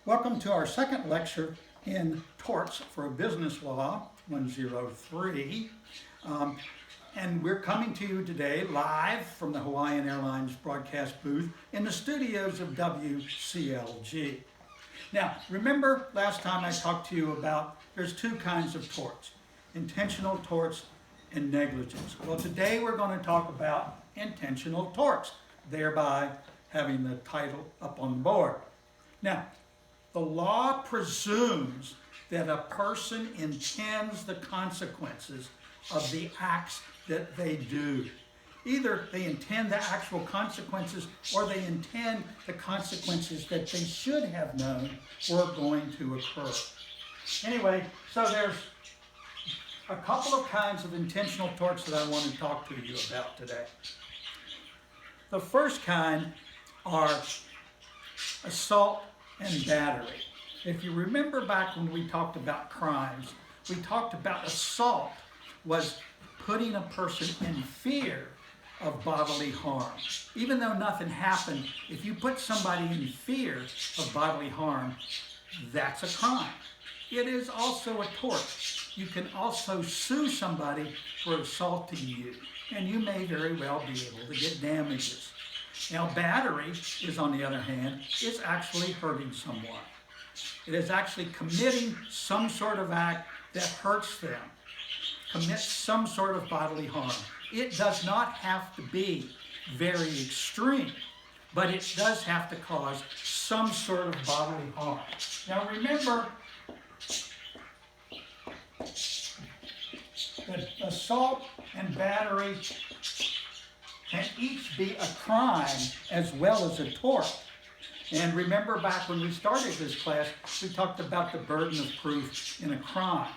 Welcome to our second lecture in Torts for Business Law 103. And we're coming to you today live from the Hawaiian Airlines broadcast booth in the studios of WCLG. Now, remember last time I talked to you about there's two kinds of torts, intentional torts and negligence. Well, today we're going to talk about intentional torts, thereby having the title up on the board. Now, the law presumes that a person intends the consequences of the acts that they do. Either they intend the actual consequences or they intend the consequences that they should have known were going to occur. Anyway, so there's a couple of kinds of intentional torts that I want to talk to you about today. The first kind are assault and battery. If you remember back when we talked about crimes, we talked about assault was putting a person in fear of bodily harm. Even though nothing happened, if you put somebody in fear of bodily harm, that's a crime. It is also a tort. You can also sue somebody for assaulting you, and you may very well be able to get damages. Now, battery is, on the other hand, is actually hurting someone. It is actually committing some sort of act that hurts them, commits some sort of bodily harm. It does not have to be very extreme, but it does have to cause some sort of bodily harm. Now, remember that assault and battery can each be a crime as well as a tort. And remember back when we started this class, we talked about the burden of proof in a crime,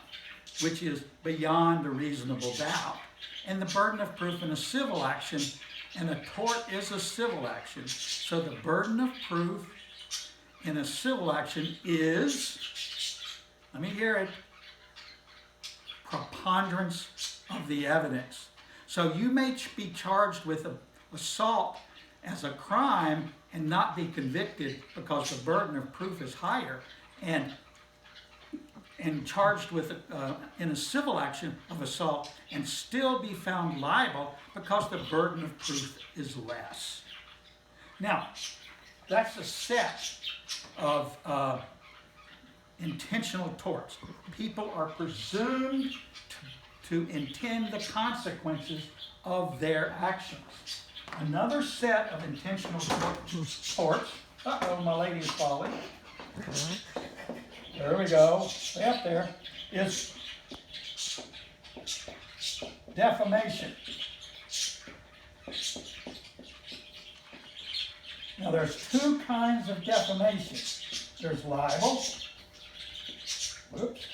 which is beyond a reasonable doubt. And the burden of proof in a civil action, and a tort is a civil action. So the burden of proof in a civil action is, let me hear it, preponderance of the evidence. So you may be charged with assault as a crime and not be convicted because the burden of proof is higher, and charged with in a civil action of assault and still be found liable because the burden of proof is less. Now, that's a set of intentional torts. People are presumed to intend the consequences of their actions. Another set of intentional torts, uh-oh, my lady is falling. There we go, stay up there, is defamation. Now there's two kinds of defamation. There's libel. Whoops.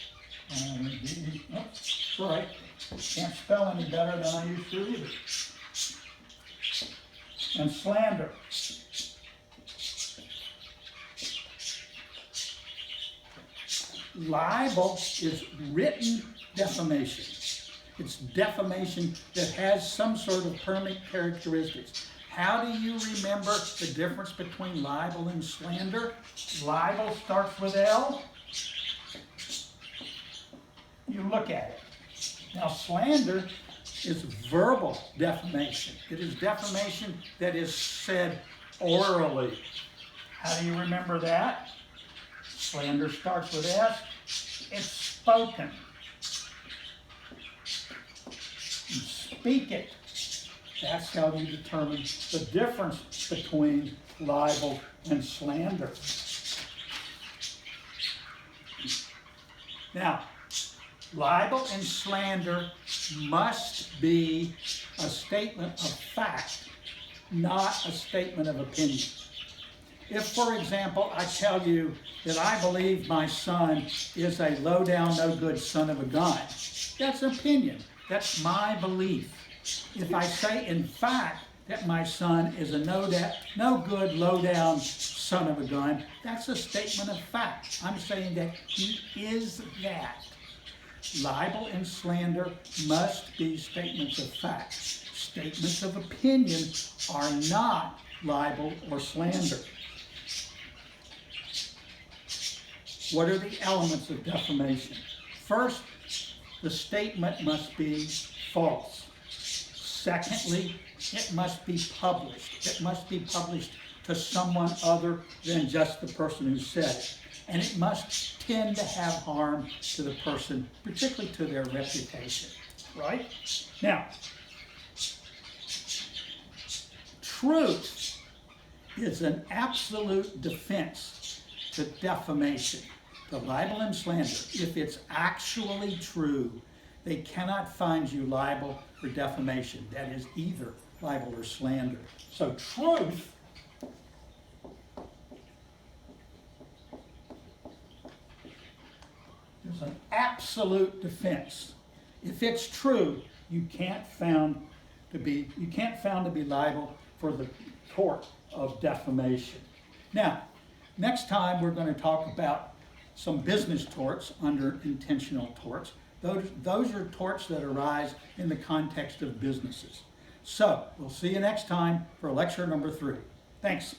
Sorry. Can't spell any better than I used to either. And slander. Libel is written defamation. It's defamation that has some sort of permanent characteristics. How do you remember the difference between libel and slander? Libel starts with L. You look at it. Now, slander is verbal defamation. It is defamation that is said orally. How do you remember that? Slander starts with S. It's spoken. You speak it. That's how you determine the difference between libel and slander. Now, libel and slander must be a statement of fact, not a statement of opinion. If, for example, I tell you that I believe my son is a low-down, no-good son of a gun, that's opinion. That's my belief. If I say, in fact, that my son is a no-good, low-down son of a gun, that's a statement of fact. I'm saying that he is that. Libel and slander must be statements of fact. Statements of opinion are not libel or slander. What are the elements of defamation? First, the statement must be false. Secondly, it must be published. It must be published to someone other than just the person who said it. And it must tend to have harm to the person, particularly to their reputation, right? Now, truth is an absolute defense to defamation, to libel and slander. If it's actually true, they cannot find you liable for defamation. That is either libel or slander. So truth is an absolute defense. If it's true, you can't found to be liable for the tort of defamation. Now, next time we're going to talk about some business torts under intentional torts. Those are torts that arise in the context of businesses. So, we'll see you next time for lecture number 3. Thanks.